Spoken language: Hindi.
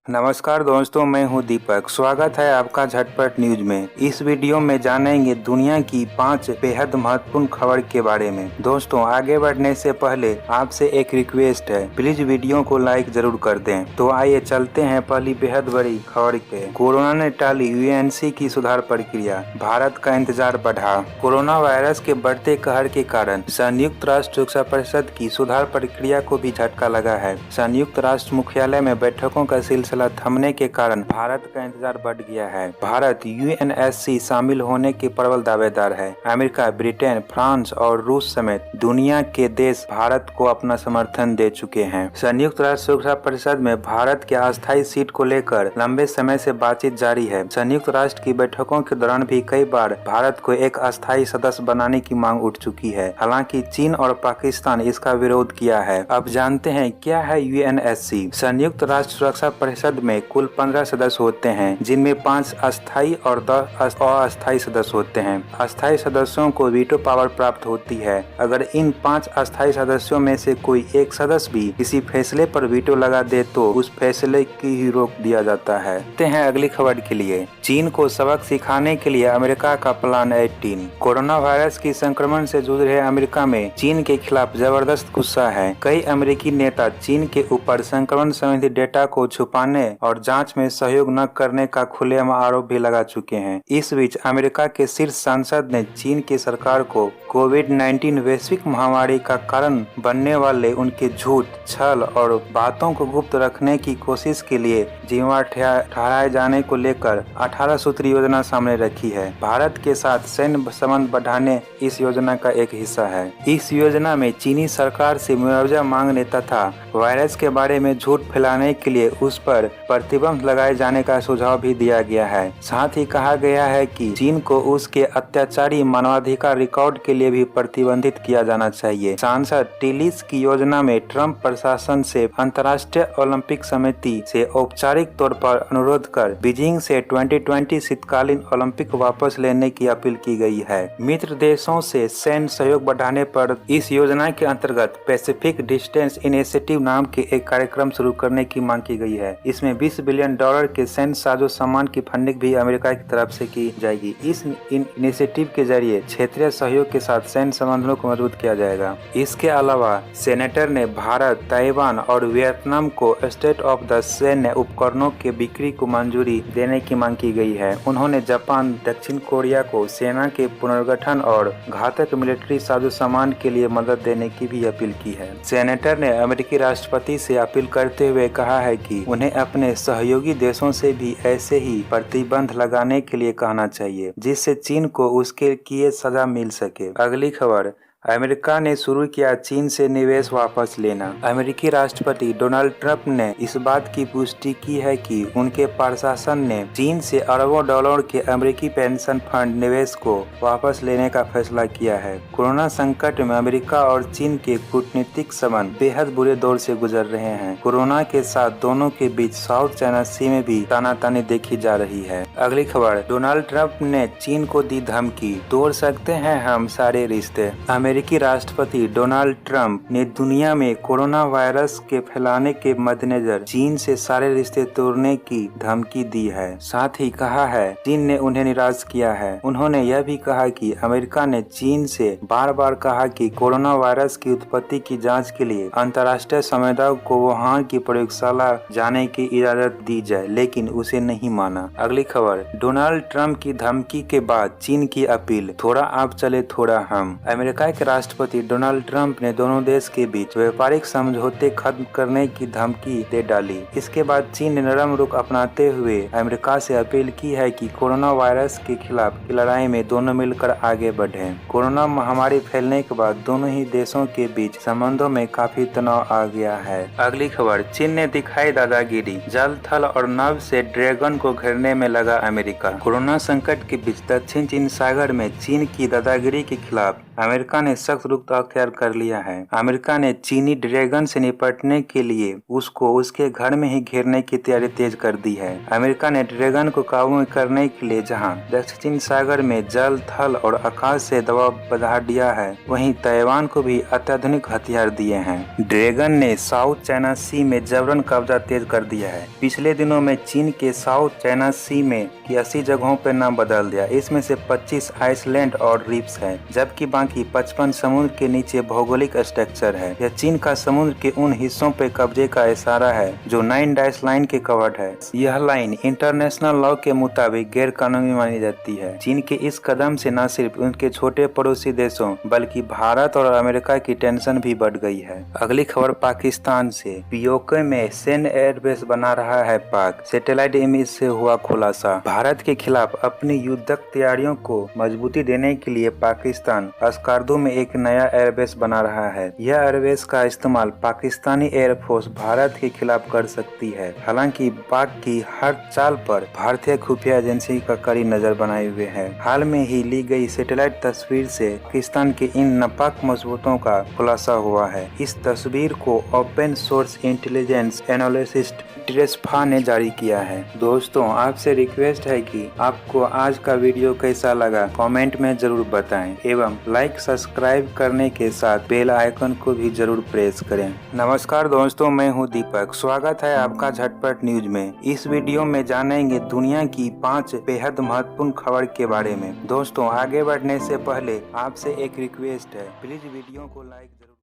नमस्कार दोस्तों, मैं हूं दीपक। स्वागत है आपका झटपट न्यूज में। इस वीडियो में जानेंगे दुनिया की 5 बेहद महत्वपूर्ण खबर के बारे में। दोस्तों, आगे बढ़ने से पहले आपसे एक रिक्वेस्ट है, प्लीज वीडियो को लाइक जरूर कर दें। तो आइए चलते हैं पहली बेहद बड़ी खबर पे। कोरोना ने टाली यूएनसी की सुधार प्रक्रिया, भारत का इंतजार बढ़ा। कोरोना वायरस के बढ़ते कहर के कारण संयुक्त राष्ट्र सुरक्षा परिषद की सुधार प्रक्रिया को भी झटका लगा है। संयुक्त राष्ट्र मुख्यालय में बैठकों का सिलसिला थमने के कारण भारत का इंतजार बढ़ गया है। भारत यूएनएससी शामिल होने के प्रबल दावेदार है। अमेरिका, ब्रिटेन, फ्रांस और रूस समेत दुनिया के देश भारत को अपना समर्थन दे चुके हैं। संयुक्त राष्ट्र सुरक्षा परिषद में भारत के अस्थायी सीट को लेकर लंबे समय से बातचीत जारी है। संयुक्त राष्ट्र की बैठकों के दौरान भी कई बार भारत को एक अस्थायी सदस्य बनाने की मांग उठ चुकी है। हालांकि चीन और पाकिस्तान इसका विरोध किया है। अब जानते हैं क्या है यूएनएससी। संयुक्त राष्ट्र सुरक्षा परिषद में कुल 15 सदस्य होते हैं, जिनमें 5 अस्थायी और 10 अस्थायी सदस्य होते हैं। अस्थायी सदस्यों को वीटो पावर प्राप्त होती है। अगर इन 5 अस्थायी सदस्यों में से कोई एक सदस्य भी किसी फैसले पर वीटो लगा दे तो उस फैसले की ही रोक दिया जाता है। देखते हैं अगली खबर के लिए। चीन को सबक सिखाने के लिए अमेरिका का प्लान 18। कोरोना वायरस की संक्रमण से जूझ रहे अमेरिका में चीन के खिलाफ जबरदस्त गुस्सा है। कई अमेरिकी नेता चीन के ऊपर संक्रमण संबंधी डेटा को छुपाने और जांच में सहयोग न करने का खुलेआम आरोप भी लगा चुके हैं। इस बीच अमेरिका के शीर्ष सांसद ने चीन की सरकार को कोविड-19 वैश्विक महामारी का कारण बनने वाले उनके झूठ, छल और बातों को गुप्त रखने की कोशिश के लिए जिम्मेदार ठहराए जाने को लेकर 18 सूत्री योजना सामने रखी है। भारत के साथ सैन्य संबंध बढ़ाने इस योजना का एक हिस्सा है। इस योजना में चीनी सरकार से मुआवजा मांगने तथा वायरस के बारे में झूठ फैलाने के लिए उस पर प्रतिबंध लगाए जाने का सुझाव भी दिया गया है। साथ ही कहा गया है कि चीन को उसके अत्याचारी मानवाधिकार रिकॉर्ड के लिए भी प्रतिबंधित किया जाना चाहिए। सांसद टिलिस की योजना में ट्रंप प्रशासन से अंतर्राष्ट्रीय ओलंपिक समिति से औपचारिक तौर पर अनुरोध कर बीजिंग से 2020 शीतकालीन ओलंपिक वापस लेने की अपील की गई है। मित्र देशों से सैन्य सहयोग बढ़ाने पर इस योजना के अंतर्गत पैसिफिक डिस्टेंस इनिशिएटिव नाम के एक कार्यक्रम शुरू करने की मांग की गई है। इसमें $20 बिलियन के सैन्य साजो सामान की फंडिंग भी अमेरिका की तरफ से की जाएगी। इस इनिशिएटिव के जरिए क्षेत्रीय सहयोग के साथ सैन्य संबंधों को मजबूत किया जाएगा। इसके अलावा सेनेटर ने भारत, ताइवान और वियतनाम को स्टेट ऑफ द सैन्य उपकरणों के बिक्री को मंजूरी देने की मांग की गई है। उन्होंने जापान, दक्षिण कोरिया को सेना के पुनर्गठन और घातक मिलिट्री साजो सामान के लिए मदद देने की भी अपील की है। सेनेटर ने अमेरिकी राष्ट्रपति से अपील करते हुए कहा है कि उन्हें अपने सहयोगी देशों से भी ऐसे ही प्रतिबंध लगाने के लिए कहना चाहिए, जिससे चीन को उसके किए सजा मिल सके। अगली खबर। अमेरिका ने शुरू किया चीन से निवेश वापस लेना। अमेरिकी राष्ट्रपति डोनाल्ड ट्रंप ने इस बात की पुष्टि की है कि उनके प्रशासन ने चीन से अरबों डॉलर के अमेरिकी पेंशन फंड निवेश को वापस लेने का फैसला किया है। कोरोना संकट में अमेरिका और चीन के कूटनीतिक संबंध बेहद बुरे दौर से गुजर रहे हैं। कोरोना के साथ दोनों के बीच साउथ चाइना सी में भी तानातानी देखी जा रही है। अगली खबर। डोनाल्ड ट्रंप ने चीन को दी धमकी, तोड़ सकते हैं हम सारे रिश्ते। अमेरिकी राष्ट्रपति डोनाल्ड ट्रंप ने दुनिया में कोरोना वायरस के फैलाने के मद्देनजर चीन से सारे रिश्ते तोड़ने की धमकी दी है। साथ ही कहा है चीन ने उन्हें निराश किया है। उन्होंने यह भी कहा कि अमेरिका ने चीन से बार बार कहा कि कोरोना वायरस की उत्पत्ति की जांच के लिए अंतर्राष्ट्रीय समुदाय को वहां की प्रयोगशाला जाने की इजाजत दी जाए, लेकिन उसे नहीं माना। अगली खबर। डोनाल्ड ट्रंप की धमकी के बाद चीन की अपील, थोड़ा आप चले थोड़ा हम। अमेरिका के राष्ट्रपति डोनाल्ड ट्रंप ने दोनों देश के बीच व्यापारिक समझौते खत्म करने की धमकी दे डाली। इसके बाद चीन ने नरम रुख अपनाते हुए अमेरिका से अपील की है कि कोरोना वायरस के खिलाफ की लड़ाई में दोनों मिलकर आगे बढ़ें। कोरोना महामारी फैलने के बाद दोनों ही देशों के बीच संबंधों में काफी तनाव आ गया है। अगली खबर। चीन ने दिखाई दादागिरी, जल, थल और नभ से ड्रैगन को घेरने में लगा अमेरिका। कोरोना संकट के बीच दक्षिण चीन सागर में चीन की दादागिरी के खिलाफ अमेरिका ने सख्त रुख अख्तियार कर लिया है। अमेरिका ने चीनी ड्रैगन से निपटने के लिए उसको उसके घर में ही घेरने की तैयारी तेज कर दी है। अमेरिका ने ड्रैगन को काबू में करने के लिए जहां दक्षिण सागर में जल, थल और आकाश से दबाव बढ़ा दिया है, वहीं ताइवान को भी अत्याधुनिक हथियार दिए हैं। ड्रैगन ने साउथ चाइना सी में जबरन कब्जा तेज कर दिया है। पिछले दिनों में चीन के साउथ चाइना सी में की 80 जगहों पर नाम बदल दिया। इसमें से 25 आइसलैंड और रीफ्स है, जबकि बाकी 55 समुद्र के नीचे भौगोलिक स्ट्रक्चर है। यह चीन का समुद्र के उन हिस्सों पर कब्जे का इशारा है जो 9 डैश लाइन के कवर्ड है। यह लाइन इंटरनेशनल लॉ के मुताबिक गैर कानूनी मानी जाती है। चीन के इस कदम से न सिर्फ उनके छोटे पड़ोसी देशों बल्कि भारत और अमेरिका की टेंशन भी बढ़ गई है। अगली खबर पाकिस्तान से। पीओके में सैन्य एयरबेस बना रहा है पाक, सैटेलाइट इमेज से हुआ खुलासा। भारत के खिलाफ अपनी युद्धक तैयारियों को मजबूती देने के लिए पाकिस्तान अस्कार्दू में एक नया एयरबेस बना रहा है। यह एयरबेस का इस्तेमाल पाकिस्तानी एयरफोर्स भारत के खिलाफ कर सकती है। हालांकि पाक की हर चाल पर भारतीय खुफिया एजेंसी का कड़ी नजर बनाए हुए है। हाल में ही ली गई सैटेलाइट तस्वीर से पाकिस्तान के इन नापाक मजबूतों का खुलासा हुआ है। इस तस्वीर को ओपन सोर्स इंटेलिजेंस एनालिसिस्ट ट्रेसफा ने जारी किया है। दोस्तों, आपसे रिक्वेस्ट है कि आपको आज का वीडियो कैसा लगा कमेंट में जरूर बताएं एवं लाइक सब्सक्राइब करने के साथ बेल आइकन को भी जरूर प्रेस करें। नमस्कार दोस्तों, मैं हूं दीपक। स्वागत है आपका झटपट न्यूज में। इस वीडियो में जानेंगे दुनिया की 5 बेहद महत्वपूर्ण खबर के बारे में। दोस्तों, आगे बढ़ने से पहले आपसे एक रिक्वेस्ट है, प्लीज वीडियो को लाइक